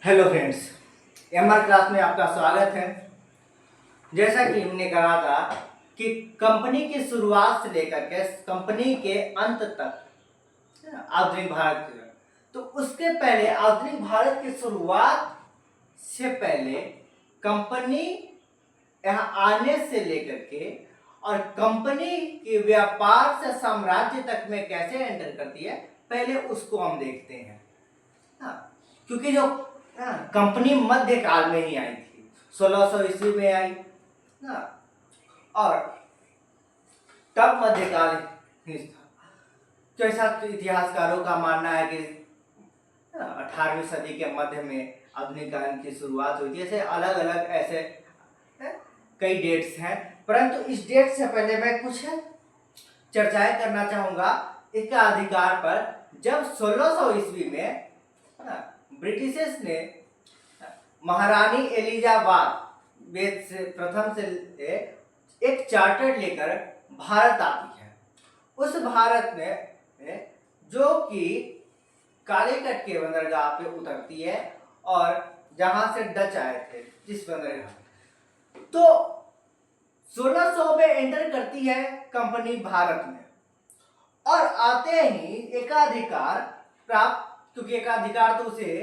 Hello friends, MR class में आपका स्वागत है। जैसा कि हमने कहा था कि कंपनी की शुरुआत से लेकर के कंपनी के अंत तक आधुनिक भारत की, तो उसके पहले आधुनिक भारत की शुरुआत से पहले कंपनी यहाँ आने से लेकर के और कंपनी के व्यापार से साम्राज्य तक में कैसे एंटर करती है, पहले उसको हम देखते हैं। हाँ, क्योंकि जो कंपनी मध्यकाल में ही आई थी, 1600 ईस्वी में आई ना, और तब मध्यकाल ही था। जैसा इतिहासकारों का मानना है कि 18वीं सदी के मध्य में आधुनिक काल की शुरुआत हुई थी। ऐसे अलग अलग ऐसे कई डेट्स हैं, परंतु इस डेट से पहले मैं कुछ चर्चाएं करना चाहूंगा इसका अधिकार पर। जब 1600 ईस्वी में ब्रिटिशर्स ने महारानी एलिजाबेथ से प्रथम से एक चार्टर लेकर भारत आती है। उस भारत में जो कि कालीकट के बंदरगाह पे उतरती है और जहां से डच आए थे जिस बंदरगाह, तो 1600 में एंटर करती है कंपनी भारत में और आते ही एकाधिकार प्राप्त, क्योंकि एकाधिकार तो उसे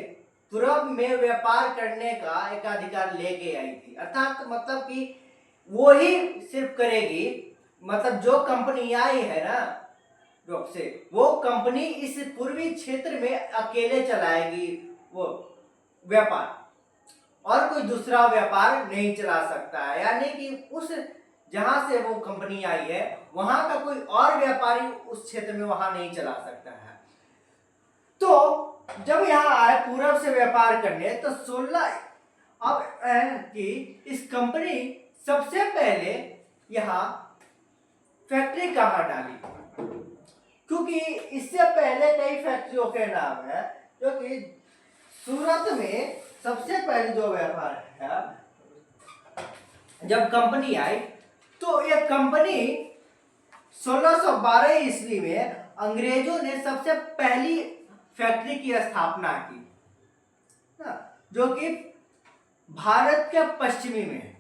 पूर्व में व्यापार करने का एकाधिकार लेके आई थी। अर्थात मतलब कि वो ही सिर्फ करेगी, मतलब जो कंपनी आई है ना यूरोप से, वो कंपनी इस पूर्वी क्षेत्र में अकेले चलाएगी वो व्यापार, और कोई दूसरा व्यापार नहीं चला सकता है। यानी कि उस जहां से वो कंपनी आई है वहां का कोई और व्यापारी उस क्षेत्र में वहां नहीं चला सकता है। तो जब यहाँ आए पूर्व से व्यापार करने, तो 16 अब कि इस कंपनी सबसे पहले यहाँ फैक्ट्री कहाँ डाली, क्योंकि इससे पहले कई फैक्ट्रियों के नाम है, जो कि सूरत में सबसे पहले जो व्यापार है, जब कंपनी आई तो यह कंपनी 1612 ईस्वी में अंग्रेजों ने सबसे पहली फैक्ट्री की स्थापना की, जो कि भारत के पश्चिमी में है।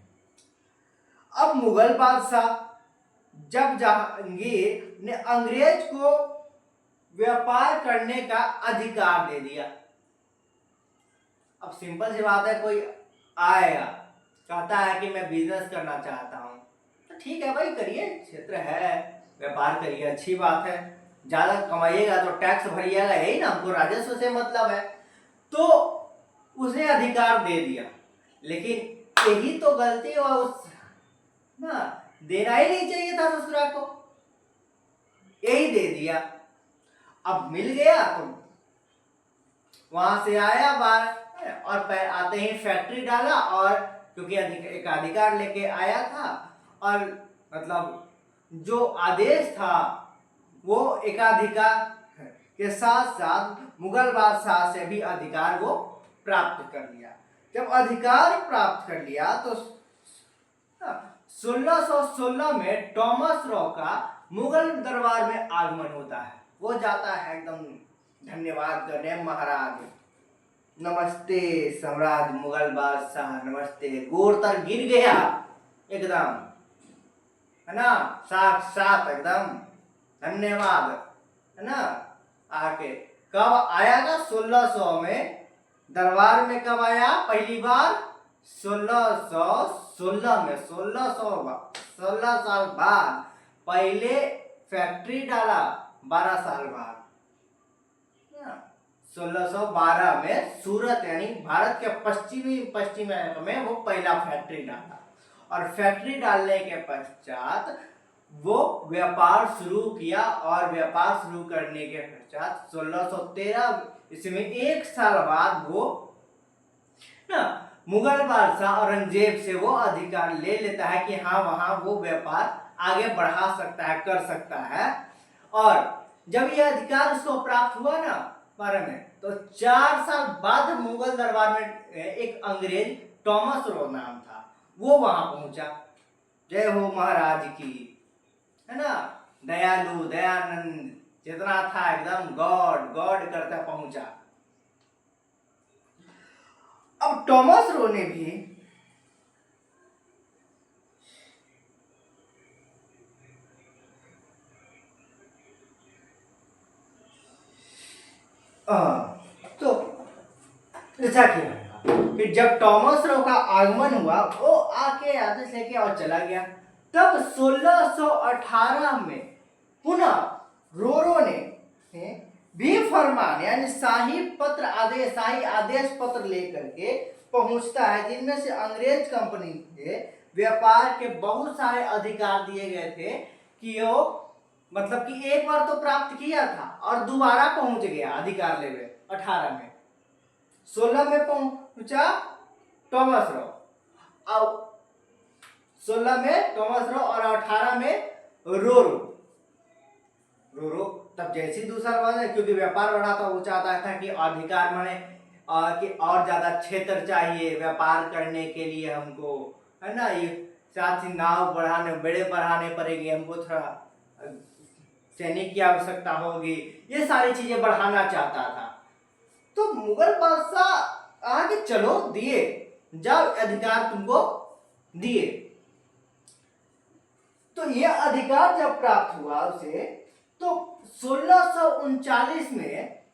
अब मुगल बादशाह जब जहांगीर ने अंग्रेज को व्यापार करने का अधिकार दे दिया, अब सिंपल सी बात है, कोई आएगा कहता है कि मैं बिजनेस करना चाहता हूं, तो ठीक है भाई, करिए, क्षेत्र है, व्यापार करिए, अच्छी बात है, ज्यादा कमाइएगा तो टैक्स भरिएगा, यही ना, हमको राजस्व से मतलब है। तो उसने अधिकार दे दिया, लेकिन यही तो गलती हुआ, उस ना देना ही नहीं चाहिए था ससुरा को, यही दे दिया। अब मिल गया तो वहां से आया बाहर और आते ही फैक्ट्री डाला, और क्योंकि एक अधिकार लेके आया था, और मतलब जो आदेश था वो एकाधिकार के साथ साथ मुगल बादशाह से भी अधिकार वो प्राप्त कर लिया। जब अधिकार प्राप्त कर लिया तो 1616 में टॉमस रॉ का मुगल दरबार में आगमन होता है। वो जाता है एकदम धन्यवाद करने, महाराज नमस्ते, सम्राट मुगल बादशाह नमस्ते, गोर तर गिर गया एकदम, है ना, साक्षात एकदम धन्यवाद, है ना। आके कब आया था? 1600 में दरबार में कब आया पहली बार? 1616 में, 16 साल बाद पहले फैक्ट्री डाला, 12 साल बाद 1612 में सूरत यानी भारत के पश्चिम में वो पहला फैक्ट्री डाला, और फैक्ट्री डालने के पश्चात वो व्यापार शुरू किया, और व्यापार शुरू करने के पश्चात 1613 इसमें एक साल बाद वो ना मुगल बादशाह औरंगजेब से वो अधिकार ले लेता है कि हाँ वहां वो व्यापार आगे बढ़ा सकता है, कर सकता है। और जब यह अधिकार उसको प्राप्त हुआ ना बारे में, तो 4 साल बाद मुगल दरबार में एक अंग्रेज टॉमस रो नाम था, वो वहां पहुंचा। जय हो महाराज की, है ना, दयालु दयानंद जितना था एकदम गॉड गॉड करता पहुंचा। अब थॉमस रो ने भी तो ऐसा किया कि जब थॉमस रो का आगमन हुआ वो आके आदेश लेके और चला गया। तब 1618 में पुनः रोरो ने भी फरमान यानी शाही आदेश पत्र लेकर के पहुंचता है, जिनमें से अंग्रेज कंपनी के व्यापार के बहुत सारे अधिकार दिए गए थे कि वो मतलब कि एक बार तो प्राप्त किया था और दोबारा पहुंच गया अधिकार लेवे 18 में। 16 में पहुंचा थॉमस रो, अब 16 में थॉमस रो और 18 में रोरो। तब जैसी दूसरा बात है, क्योंकि व्यापार बढ़ा था, वो चाहता था कि अधिकार माने कि और ज्यादा क्षेत्र चाहिए व्यापार करने के लिए हमको, है ना। ये साथ ही नाव बढ़ाने पड़ेगी हमको, थोड़ा सैनिक की आवश्यकता होगी, ये सारी चीजें बढ़ाना चाहता था। तो मुगल बादशाह आगे चलो दिए, जाओ अधिकार तुमको दिए। तो यह अधिकार जब प्राप्त हुआ उसे, तो 1639 में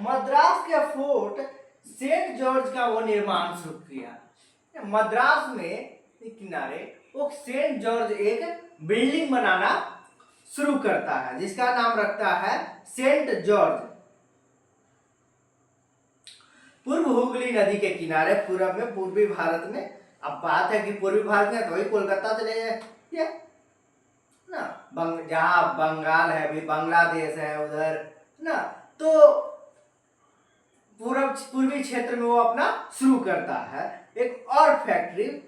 मद्रास के फोर्ट सेंट जॉर्ज का वो निर्माण शुरू किया। मद्रास में किनारे वो सेंट जॉर्ज एक बिल्डिंग बनाना शुरू करता है, जिसका नाम रखता है सेंट जॉर्ज। पूर्व हुगली नदी के किनारे पूर्व में, पूर्वी भारत में। अब बात है कि पूर्वी भारत में तो वही कोलकाता चले जाए ना, जहां बंगाल है, अभी बांग्लादेश है उधर ना, तो पूर्वी क्षेत्र में वो अपना शुरू करता है एक और फैक्ट्री।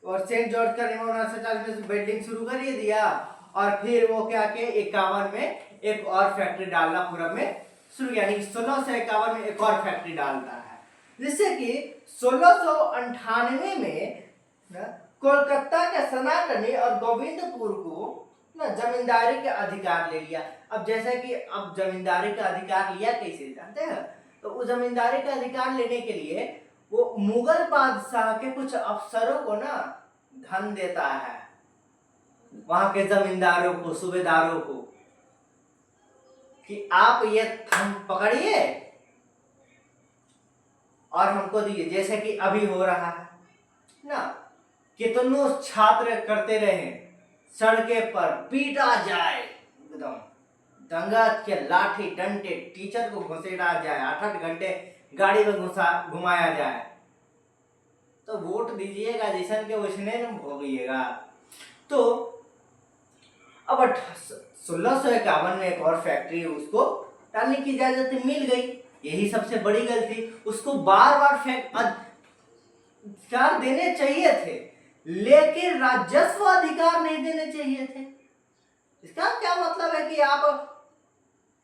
और सेंट जॉर्ज का निर्माण 1940 में बिल्डिंग शुरू कर ही दिया, और फिर वो क्या के 51 में एक और फैक्ट्री डालना पूरब में शुरू, यानी 1651 में एक और फैक्ट्री डालता है, जिससे कि 1698 में कोलकाता के सनातनी और गोविंदपुर को ना जमींदारी के अधिकार ले लिया। अब जैसा कि अब जमींदारी का अधिकार लिया कैसे जानते हैं, तो उस जमींदारी का अधिकार लेने के लिए वो मुगल बादशाह के कुछ अफसरों को ना धन देता है, वहां के जमींदारों को, सूबेदारों को, कि आप ये धन पकड़िए और हमको दिए। जैसे कि अभी हो रहा है ना, कितनों छात्र करते रहे सड़के पर पीटा जाए, एकदम दंगा के लाठी डंडे, टीचर को घुसेड़ा जाए, 8-8 घंटे गाड़ी में घुमाया जाए, तो वोट दीजिएगा जैसन के वैसने भोगिएगा। तो अब 1651 में एक और फैक्ट्री उसको डालने की इजाजत मिल गई, यही सबसे बड़ी गलती। उसको बार बार अधिकार देने चाहिए थे, लेकिन राजस्व अधिकार नहीं देने चाहिए थे। इसका क्या मतलब है कि आप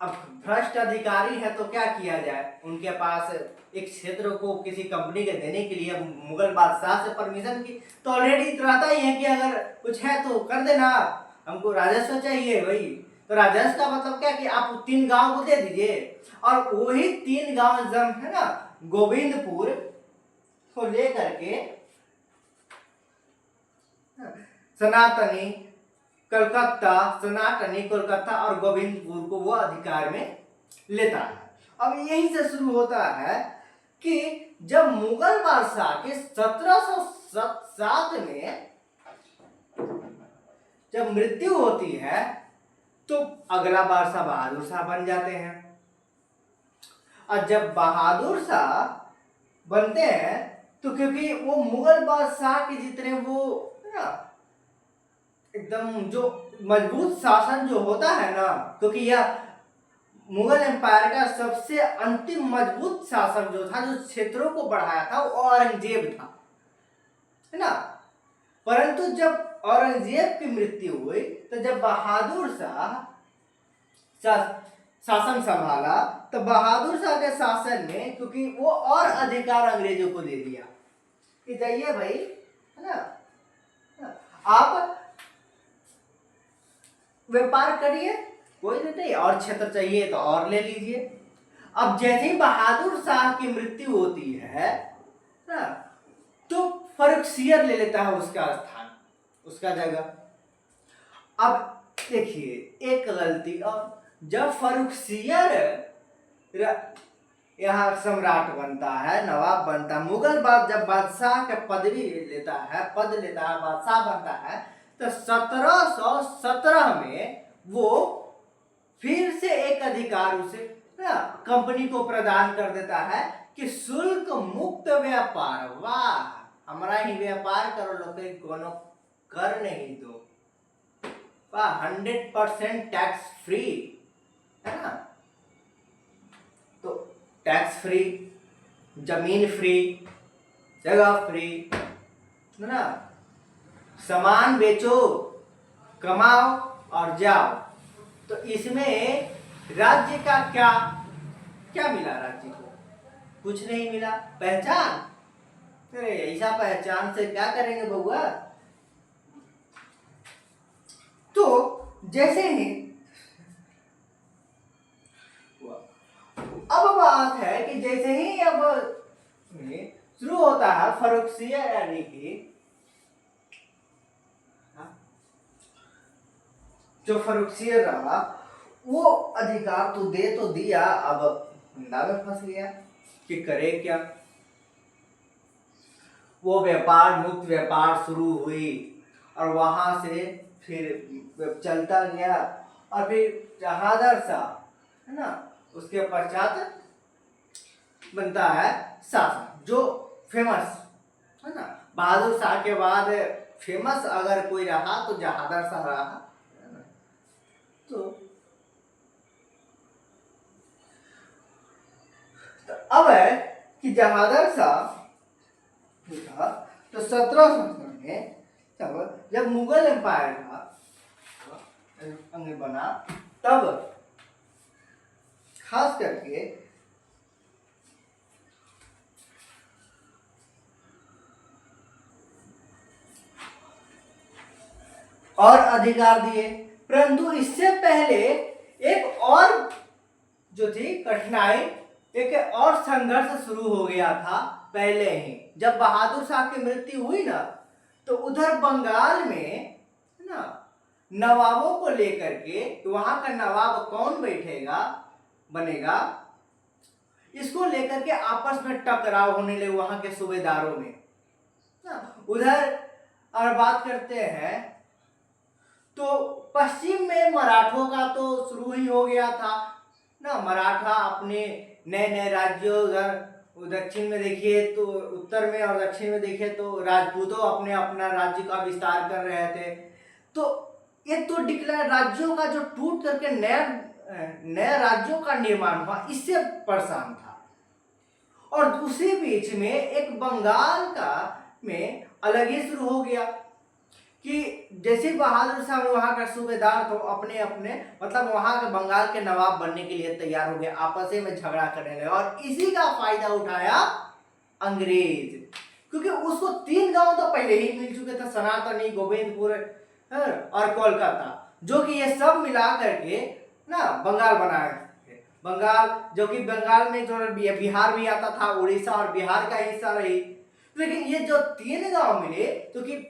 अब भ्रष्ट अधिकारी है तो क्या किया जाए, उनके पास एक क्षेत्र को किसी कंपनी के देने के लिए मुगल बादशाह से परमिशन की तो ऑलरेडी रहता ही है कि अगर कुछ है तो कर देना, हमको राजस्व चाहिए वही। तो राजस्व का मतलब क्या कि आप 3 गांव को दे दीजिए, और वही 3 गांव जब है ना गोविंदपुर को लेकर के सनातनी कोलकाता और गोविंदपुर को वो अधिकार में लेता है। अब यहीं से शुरू होता है कि जब मुगल बादशाह के 1707 में जब मृत्यु होती है, तो अगला बादशाह बहादुर शाह बन जाते हैं। और जब बहादुर शाह बनते हैं, तो क्योंकि वो मुगल बादशाह के जितने वो ना एकदम जो मजबूत शासन जो होता है ना, क्योंकि यह मुगल एम्पायर का सबसे अंतिम मजबूत शासक जो था, जो क्षेत्रों को बढ़ाया था, वो औरंगजेब था, है ना। परंतु जब औरंगजेब की मृत्यु हुई, तो जब बहादुर शाह शासन संभाला, तो बहादुर शाह के शासन में क्योंकि वो और अधिकार अंग्रेजों को दे दिया कि जाइए भाई, है ना, आप व्यापार करिए, कोई नहीं, और क्षेत्र चाहिए तो और ले लीजिए। अब जैसे ही बहादुर शाह की मृत्यु होती है ना, तो फर्रुखसियर ले लेता है उसका स्थान, उसका जगह। अब देखिए एक गलती, और जब फर्रुखसियर यहाँ सम्राट बनता है, नवाब बनता है, मुगल बाद जब बादशाह का पदवी लेता है, पद लेता है, बादशाह बनता है, तो 1717 में वो फिर से एक अधिकार उसे ना कंपनी को प्रदान कर देता है कि शुल्क मुक्त व्यापार। वाह, हमारा ही व्यापार करो, लोग कोनो कर नहीं दो। वाह, 100% टैक्स फ्री, है ना। तो टैक्स फ्री, जमीन फ्री, जगह फ्री, है ना। सामान बेचो, कमाओ और जाओ। तो इसमें राज्य का क्या क्या मिला? राज्य को कुछ नहीं मिला। पहचान, अरे ऐसा पहचान से क्या करेंगे बउआ? तो जैसे ही अब बात है कि जैसे ही अब शुरू होता है फर्रुखसियर यानी कि जो फर्रुखसियर रहा, वो अधिकार तो दिया, अब धंधा में फंस गया कि करे क्या। वो व्यापार, मुक्त व्यापार शुरू हुई और वहां से फिर चलता गया, और फिर जहादर शाह, है ना, उसके पश्चात बनता है शासन, जो फेमस, है ना। बहादुर शाह के बाद फेमस अगर कोई रहा तो जहादर शाह रहा, है ना। तो अब है कि जहादर शाह था, तो 1700 में जब मुगल एम्पायर था बना, तब खास करके और अधिकार दिए। परंतु इससे पहले एक और जो थी कठिनाई, एक और संघर्ष शुरू हो गया था पहले ही। जब बहादुर शाह की मृत्यु हुई ना, तो उधर बंगाल में ना नवाबों को लेकर के, वहां का नवाब कौन बैठेगा, बनेगा, इसको लेकर के आपस में टकराव होने लगे वहां के सूबेदारों में। उधर और बात करते हैं तो पश्चिम में मराठों का तो शुरू ही हो गया था ना। मराठा अपने नए नए राज्यों, उधर दक्षिण में देखिए तो, उत्तर में और दक्षिण में देखिए तो राजपूतों अपने अपना राज्य का विस्तार कर रहे थे। तो ये तो डिक्लेयर राज्यों का जो टूट करके नया राज्यों का निर्माण हुआ, इससे परेशान था। और उसी बीच में एक बंगाल का में अलग ही शुरू हो गया कि जैसे बहादुर शाह वहां का सूबेदार तो अपने अपने मतलब वहां के बंगाल के नवाब बनने के लिए तैयार हो गए, आपस में झगड़ा करने लगे। और इसी का फायदा उठाया अंग्रेज, क्योंकि उसको 3 गांव तो पहले ही मिल चुके थे, सनातनी, गोविंदपुर और कोलकाता, जो कि ये सब मिला करके ना बंगाल बनाया। बंगाल जो कि बंगाल में जो बिहार भी आता था, उड़ीसा और बिहार का हिस्सा रही। लेकिन ये जो 3 गांव मिले तो कि,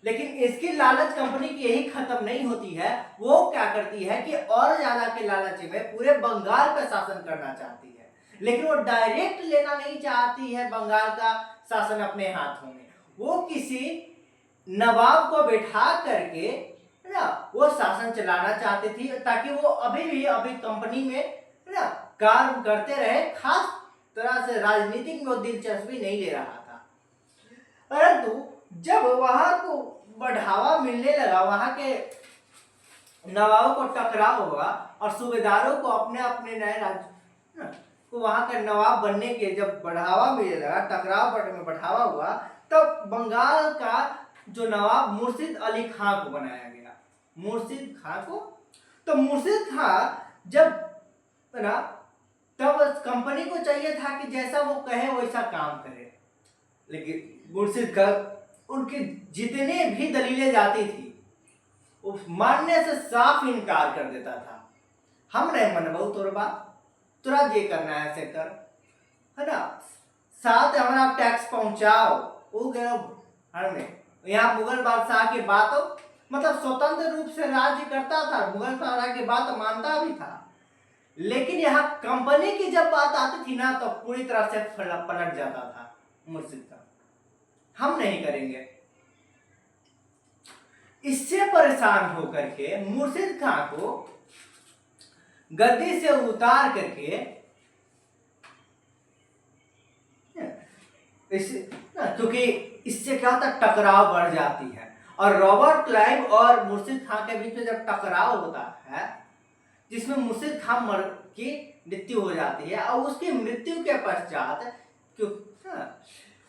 लेकिन इसकी लालच कंपनी की यही खत्म नहीं होती है। वो क्या करती है कि और ज्यादा के लालच में पूरे बंगाल पर शासन करना चाहती है, लेकिन वो डायरेक्ट लेना नहीं चाहती है बंगाल का शासन अपने हाथों में। वो किसी नवाब को बैठा करके ना वो शासन चलाना चाहती थी, ताकि वो अभी कंपनी में ना काम करते रहे। खास तरह से राजनीतिक में वो दिलचस्पी नहीं ले रहा था। परंतु जब वहां को बढ़ावा मिलने लगा, वहां के नवाबों को टकराव होगा और सूबेदारों को अपने अपने नए राज्य को वहां का नवाब बनने के जब बढ़ावा मिलने लगा, टकराव में बढ़ावा हुआ, तब बंगाल का जो नवाब मुर्शिद अली खां को बनाया गया। मुर्शिद खां को, तो मुर्शिद खां जब ना, तब कंपनी को चाहिए था कि जैसा वो कहे वैसा काम करे, लेकिन मुर्शिद खां उनकी जितने भी दलीलें जाती थी वो मानने से साफ इनकार कर देता था। हम नहीं मनबू तोर बात, तुरंत ये करना है ऐसे कर, है ना। साथ हमारा टैक्स पहुंचाओ, वो गए हर में। यहाँ मुगल बादशाह की बात मतलब स्वतंत्र रूप से राज्य करता था, मुगल बादशाह की बात मानता भी था, लेकिन यहाँ कंपनी की जब बात आती थी ना तो पूरी तरह से पलट जाता था मुर्शिद खान, हम नहीं करेंगे। इससे परेशान होकर के मुर्शिद खान को गद्दी से उतार करके क्योंकि इससे क्या होता है, टकराव बढ़ जाती है। और रॉबर्ट क्लाइव और मुर्शिद खान के बीच में जब टकराव होता है, जिसमें मुर्शिद खान की मृत्यु हो जाती है, और उसकी मृत्यु के पश्चात क्यों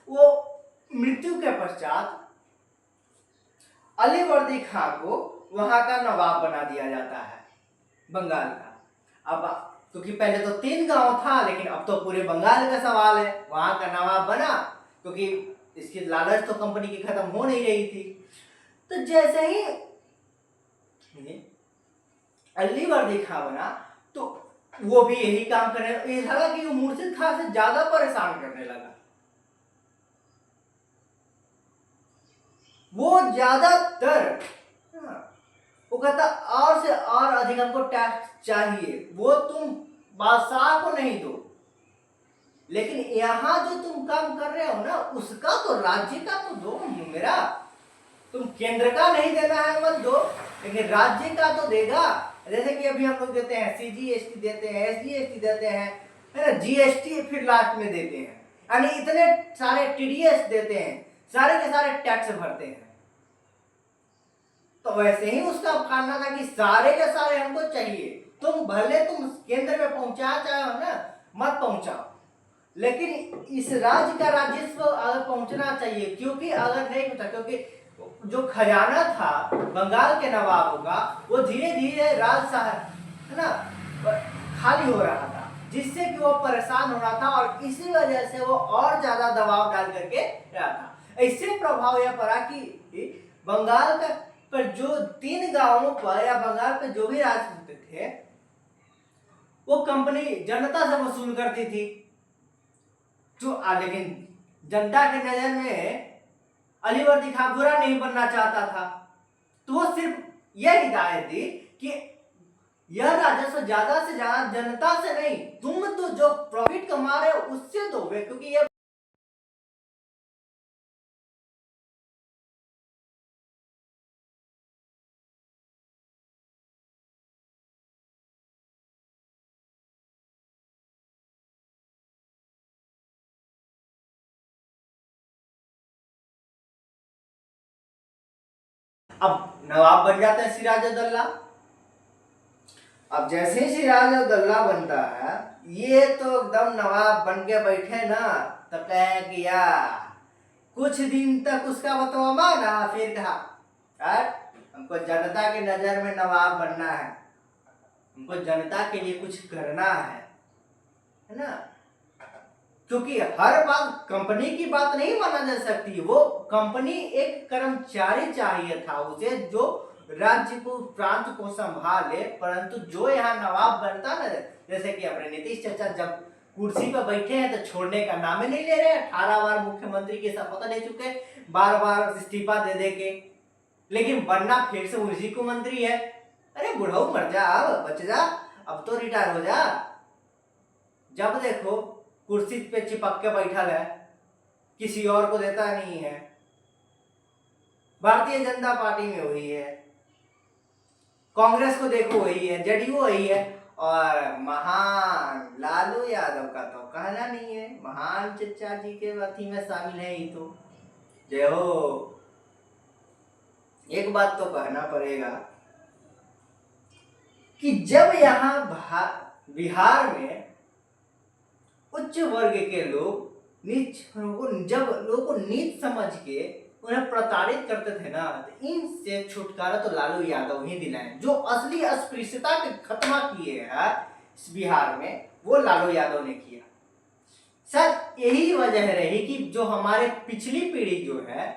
वो मृत्यु के पश्चात अलीवर्दी खान को वहां का नवाब बना दिया जाता है बंगाल का। अब क्योंकि पहले तो 3 गांव था, लेकिन अब तो पूरे बंगाल का सवाल है, वहां का नवाब बना, क्योंकि इसकी लालच तो कंपनी की खत्म हो नहीं रही थी। तो जैसे ही अलीवर्दी खान बना तो वो भी यही काम करने, ये लगा कि वो मुर्शिद खान से ज्यादा परेशान करने लगा, वो ज्यादातर वो कहता और से और अधिक हमको टैक्स चाहिए, वो तुम बादशाह को नहीं दो, लेकिन यहाँ जो तुम काम कर रहे हो ना उसका तो राज्य का तो दो मेरा, तुम केंद्र का नहीं देना है मत दो, लेकिन राज्य का तो देगा। जैसे कि अभी हम लोग देते हैं CGST देते हैं, SGST देते हैं, है ना, GST फिर लास्ट में देते हैं, यानी इतने सारे TDS देते हैं, सारे के सारे टैक्स भरते हैं। तो वैसे ही उसका मानना था कि सारे के सारे हमको चाहिए, तुम भले तुम केंद्र में पहुंचा चाहो ना मत पहुंचाओ, लेकिन इस राज्य का राजस्व अगर पहुंचना चाहिए, क्योंकि अगर नहीं होता, क्योंकि जो खजाना था बंगाल के नवाबों का वो धीरे धीरे है ना खाली हो रहा था, जिससे कि वो परेशान हो रहा था, और इसी वजह से वो और ज्यादा दबाव डाल करके रहा था। इससे प्रभाव यह पड़ा कि बंगाल का पर जो 3 गांवों पर या बंगाल पर जो भी राज करते थे वो कंपनी जनता से वसूल करती थी, जो लेकिन जनता के नजर में अलीवर्दी खान बुरा नहीं बनना चाहता था, तो वो सिर्फ यह हिदायत दी कि यह राजस्व ज्यादा से ज्यादा जनता से नहीं, तुम तो जो प्रॉफिट कमा रहे हो उससे दो, क्योंकि ये अब नवाब बन जाते हैं सिराजुद्दौला। अब जैसे ही सिराजुद्दौला बनता है, ये तो एकदम नवाब बन के बैठे ना, तो कहे कि यार कुछ दिन तक उसका बतवा माना, फिर कहा हमको जनता की नजर में नवाब बनना है, हमको जनता के लिए कुछ करना है ना, क्योंकि हर बात कंपनी की बात नहीं माना जा सकती, वो कंपनी एक कर्मचारी चाहिए था उसे, जो राज्य को प्रांत को संभाले, परंतु जो यहाँ नवाब बनता ना, जैसे कि अपने नीतीश चाचा जब कुर्सी पर बैठे हैं तो छोड़ने का नाम ही नहीं ले रहे, 18 बार मुख्यमंत्री की शपथ ले चुके, बार बार इस्तीफा दे दे के, लेकिन बनना फिर से उसी को मंत्री है। अरे बुढ़ाऊ मर जा, अब बच जा, अब तो रिटायर हो जा। जब देखो कुर्सी पे चिपक के बैठा है, किसी और को देता नहीं है। भारतीय जनता पार्टी में वही है, कांग्रेस को देखो वही है, JDU वही है, और महान लालू यादव का तो कहना नहीं है, महान चचा जी के अथी में शामिल है ही तो। जय हो। एक बात तो कहना पड़ेगा कि जब यहाँ बिहार में उच्च वर्ग के लोग जब लोगों को नीच समझ के उन्हें प्रताड़ित करते थे ना, तो इनसे छुटकारा तो लालू यादव ही दिलाए, जो असली अस्पृश्यता के खत्मा किए हैं इस बिहार में, वो लालू यादव ने किया। शायद यही वजह रही कि जो हमारे पिछली पीढ़ी जो है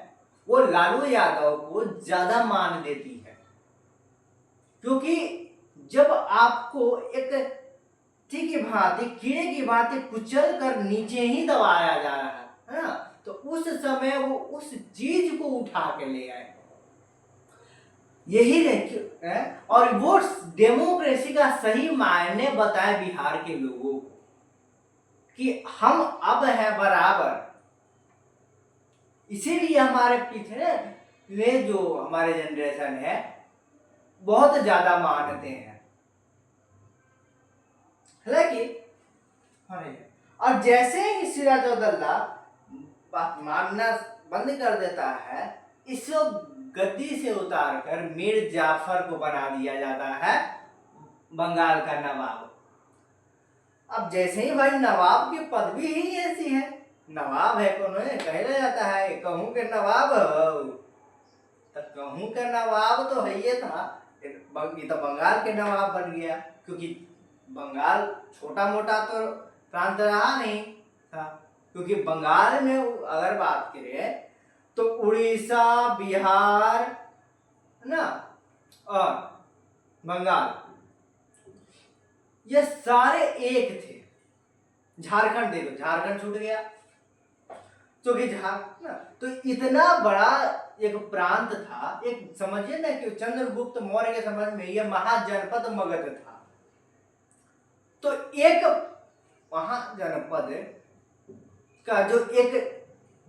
वो लालू यादव को ज्यादा मान देती है, क्योंकि जब आपको एक ठीक है भांति कीड़े की भांति कुचल कर नीचे ही दबाया जा रहा है ना। तो उस समय वो उस चीज को उठा के ले आए, यही देखिए। और वो डेमोक्रेसी का सही मायने बताए बिहार के लोगों को कि हम अब है बराबर। इसीलिए हमारे पीछे वे जो हमारे जनरेशन है बहुत ज्यादा मानते हैं। हालांकि और जैसे ही सिराजुद्दौला मानना बंद कर देता है, इसको गद्दी से उतार कर मीर जाफर को बना दिया जाता है बंगाल का नवाब। अब जैसे ही भाई नवाब की पदवी ही ऐसी है, नवाब है कौन है, कहला जाता है कहूं के नवाब हो, तो कहूं का नवाब तो है ये था, ये तो बंगाल के नवाब बन गया, क्योंकि बंगाल छोटा मोटा तो प्रांत रहा नहीं था। क्योंकि बंगाल में अगर बात करें तो उड़ीसा, बिहार ना और बंगाल ये सारे एक थे। झारखंड दे दो, झारखंड छूट गया, क्योंकि तो इतना बड़ा एक प्रांत था। एक समझिए ना कि चंद्रगुप्त मौर्य के समझ में यह महाजनपद मगध था। तो एक महाजनपद का जो एक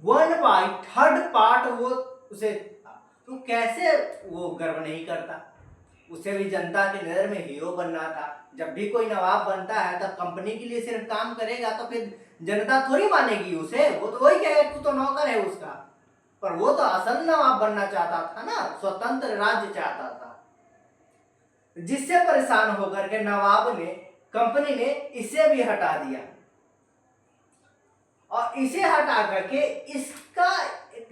1/3 पार्ट वो उसे, तो कैसे वो गर्व नहीं करता। उसे भी जनता की नजर में हीरो बनना था। जब भी कोई नवाब बनता है तो कंपनी के लिए सिर्फ काम करेगा तो फिर जनता थोड़ी मानेगी उसे, वो तो वही कहेगा तू तो नौकर है उसका। पर वो तो असल नवाब बनना चाहता था ना, स्वतंत्र राज्य चाहता था। जिससे परेशान होकर के नवाब ने, कंपनी ने इसे भी हटा दिया और इसे हटा करके इसका एक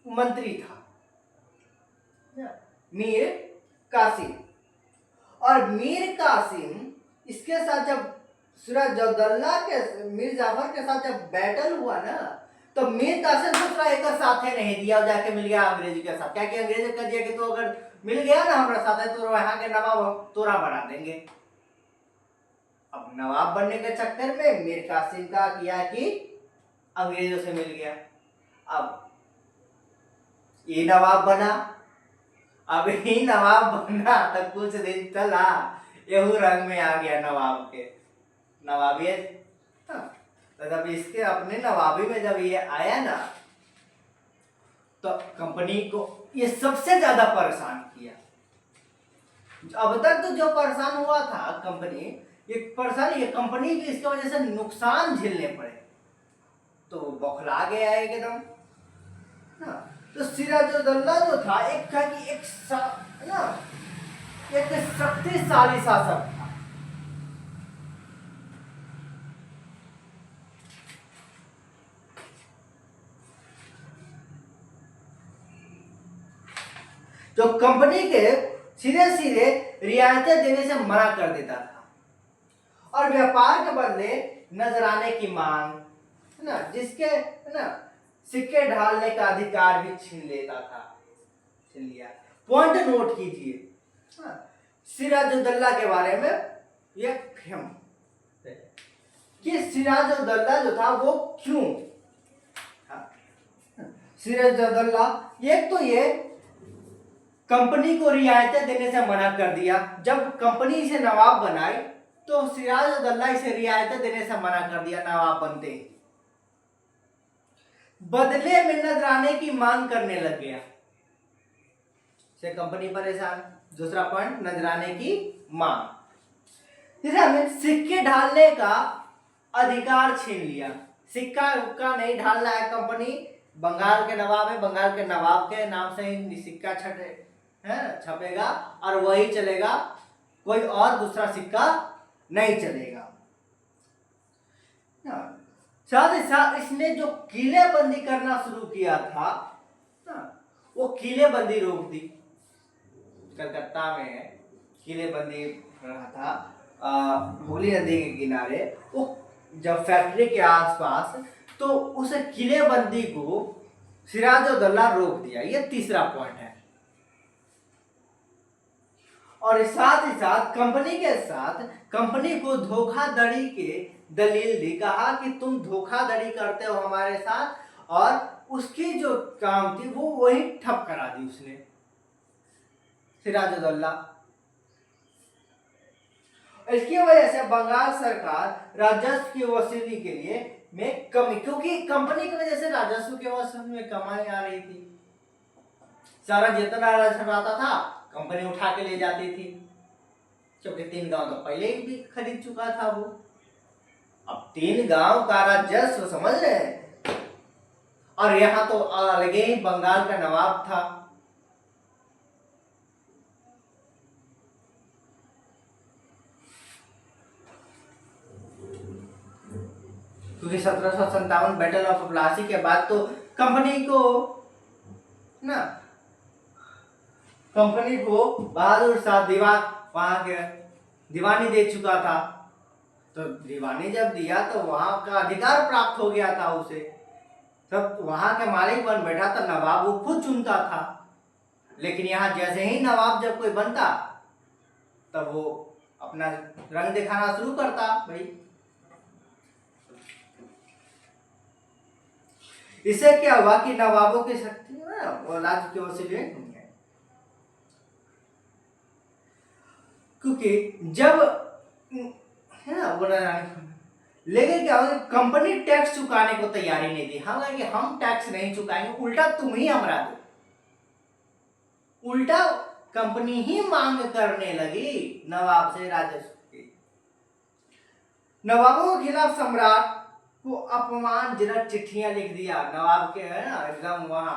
मंत्री था मीर कासिम। और मीर कासिम इसके साथ जब सिराजुद्दौला के, मीर जाफर के साथ जब बैटल हुआ ना, तो मीर कासिम दूसरा एक साथ है नहीं दिया, जाके मिल गया अंग्रेज के साथ। क्या कि अंग्रेज कह दिया कि तो अगर मिल गया ना हमारे साथ है तो यहाँ के नवाब तोरा बना देंगे। अब नवाब बनने के चक्कर में मीर कासिम का किया कि अंग्रेजों से मिल गया। अब ये नवाब बना, अब ही नवाब बना तो कुछ दिन चला, यहू रंग में आ गया नवाब के, नवाबियत। तो जब इसके अपने नवाबी में जब ये आया ना, तो कंपनी को ये सबसे ज्यादा परेशान किया। अब तक तो जो परेशान हुआ था कंपनी, ये परेशानी, ये कंपनी की इसकी वजह से नुकसान झेलने पड़े, तो वो बौखला गया एकदम ना। तो सिराजुद्दौला जो था एक शक्तिशाली शासक था। जो कंपनी के सीधे सीधे रियायतें देने से मना कर देता था और व्यापार के बदले नजराने की मांग है ना, जिसके है ना सिक्के ढालने का अधिकार भी छीन लेता था, छीन लिया। पॉइंट नोट कीजिए सिराजुद्दौला के बारे में, ये कि सिराजुद्दौला जो था वो क्यों, सिराजुद्दौला एक तो ये कंपनी को रियायतें देने से मना कर दिया। जब कंपनी इसे नवाब बनाई तो सिराजुद्दौला इसे रियायतें देने से मना कर दिया नवाब बनते, बदले में नजराने की मांग करने लग गया, से कंपनी परेशान। दूसरा पॉइंट नजराने की मांग। तीसरा में सिक्के ढालने का अधिकार छीन लिया। सिक्का उक्का नहीं ढालना है, कंपनी बंगाल के नवाब है, बंगाल के नवाब के नाम से ही सिक्का छपेगा और वही चलेगा, कोई और दूसरा सिक्का नहीं चलेगा। साथ ही साथ इसने जो किलेबंदी करना शुरू किया था वो किलेबंदी रोक दी। कलकत्ता में किलेबंदी रहा था हुगली नदी के किनारे, वो जब फैक्ट्री के आसपास, तो उस किलेबंदी को सिराजुद्दौला रोक दिया। ये तीसरा पॉइंट है। और साथ ही साथ कंपनी के साथ कंपनी को धोखाधड़ी के दलील दी, कहा कि तुम धोखाधड़ी करते हो हमारे साथ, और उसकी जो काम थी वो वही ठप करा दी उसने, सिराजुद्दौला। इसकी वजह से बंगाल सरकार राजस्व की वसूली के लिए में कमी, क्योंकि कंपनी की वजह से राजस्व के वसूली में कमाई आ रही थी। सारा जितना राजस्व आता था कंपनी उठा के ले जाती थी, क्योंकि 3 गांव तो पहले ही भी खरीद चुका था वो। अब 3 गांव का राजस्व समझ रहे हैं, और यहाँ तो अलगे ही बंगाल का नवाब था। क्योंकि 1757 बैटल ऑफ प्लासी के बाद तो कंपनी को ना कंपनी को बहादुर शाह वहां के दीवानी दे चुका था। तो दीवानी जब दिया तो वहां का अधिकार प्राप्त हो गया था उसे, तब वहां के मालिक बन बैठा था, नवाब वो खुद चुनता था। लेकिन यहाँ जैसे ही नवाब जब कोई बनता तब वो अपना रंग दिखाना शुरू करता भाई। इससे क्या हुआ कि नवाबों की शक्ति वो राज्य की वसूली नहीं है, क्योंकि जब है ना वो लेकिन क्या होगा, कंपनी टैक्स चुकाने को तैयारी नहीं थी। हम कहेंगे हम टैक्स नहीं चुकाएंगे, उल्टा तुम ही हमरा दो। उल्टा कंपनी ही मांग करने लगी नवाब से राजस्व की। नवाबों के खिलाफ सम्राट को अपमानजनक चिट्ठियां लिख दिया नवाब के, है ना, एकदम वहां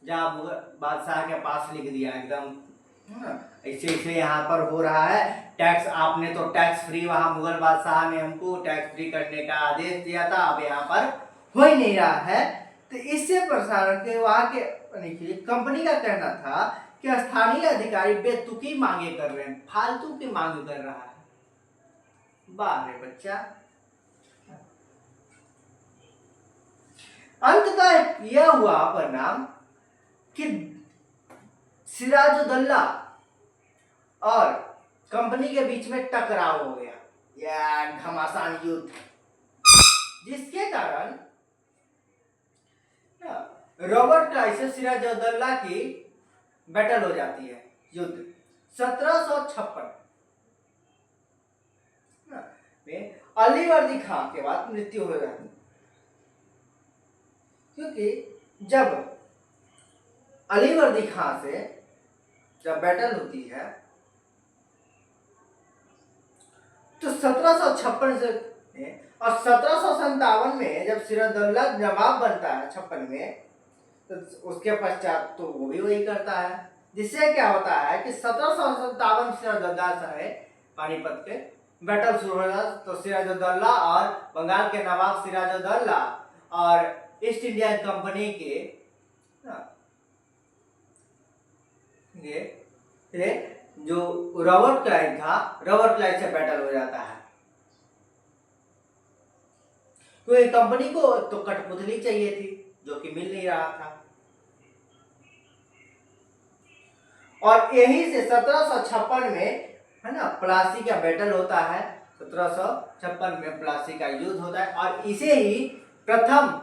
जहां बादशाह के पास लिख दिया एकदम, ऐसे ऐसे यहाँ पर हो रहा है टैक्स, आपने तो टैक्स फ्री, वहां मुगल बादशाह ने हमको टैक्स फ्री करने का आदेश दिया था, अब यहाँ पर हो ही नहीं रहा है। तो इससे प्रसारण के वहां के कंपनी का कहना था कि स्थानीय अधिकारी बेतुकी मांगे कर रहे हैं, फालतू की मांग कर रहा है। वाह रे बच्चा। अंततः यह हुआ परिणाम कि सिराजुद्दौला और कंपनी के बीच में टकराव हो गया, या घमासान युद्ध, जिसके कारण रॉबर्ट क्लाइव से सिराजुद्दौला की बैटल हो जाती है, युद्ध 1756 में अलीवर्दी खां के बाद मृत्यु हो जाती है। क्योंकि जब अलीवर्दी खां से जब बैटल होती है तो 1756 से और 1757 में जब सिराजुद्दौला नवाब बनता है 56 में, तो उसके पश्चात तो वो भी वही करता है, जिससे क्या होता है कि 1757 सिराजुद्दौला से पानीपत के बैटल शुरू हो जाता। तो सिराजुद्दौला और बंगाल के नवाब सिराजुद्दौला और ईस्ट इंडिया कंपनी के ये जो रॉबर्ट क्लाइव था, रॉबर्ट क्लाइव से बैटल हो जाता है। तो कंपनी को तो कठपुतली चाहिए थी, जो कि मिल नहीं रहा था, और यही से 1756 में है ना प्लासी का बैटल होता है। 1756 में प्लासी का युद्ध होता है, और इसे ही प्रथम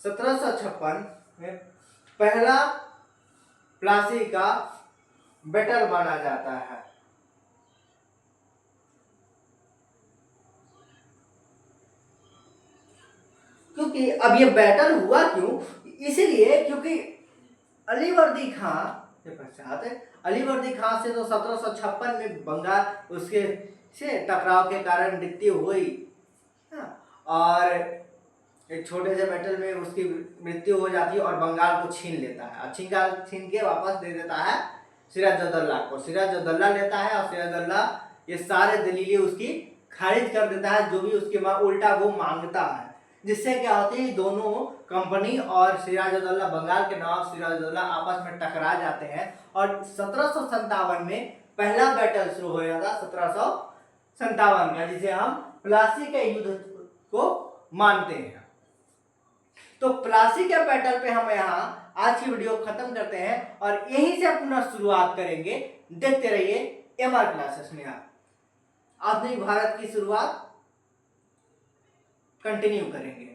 1756 में पहला प्लासी का बैटल माना जाता है। क्योंकि अब ये बैटल हुआ क्यों, इसलिए क्योंकि अलीवर्दी खां के पश्चात अलीवर्दी खां से तो 1756 में बंगाल उसके से टकराव के कारण मृत्यु हुई, और एक छोटे से बैटल में उसकी मृत्यु हो जाती है और बंगाल को छीन लेता है, छीन के वापस दे देता है सिराजुद्दौला को। सिराजुद्दौला लेता है और सिराजुद्दौला ये सारे दलीलें उसकी खारिज कर देता है, जो भी उसके उल्टा वो मांगता है, जिससे क्या होती है दोनों कंपनी और सिराजुद्दौला, बंगाल के नवाब सिराजुद्दौला आपस में टकरा जाते हैं, और 1757 में पहला बैटल शुरू हो जाता 1757 का, जिसे हम प्लासी के युद्ध को मानते हैं। तो प्लासी के बैटल पे हम यहाँ आज की वीडियो खत्म करते हैं, और यहीं से पुनः शुरुआत करेंगे देखते रहिए एमआर क्लासेस में। आप आधुनिक भारत की शुरुआत कंटिन्यू करेंगे।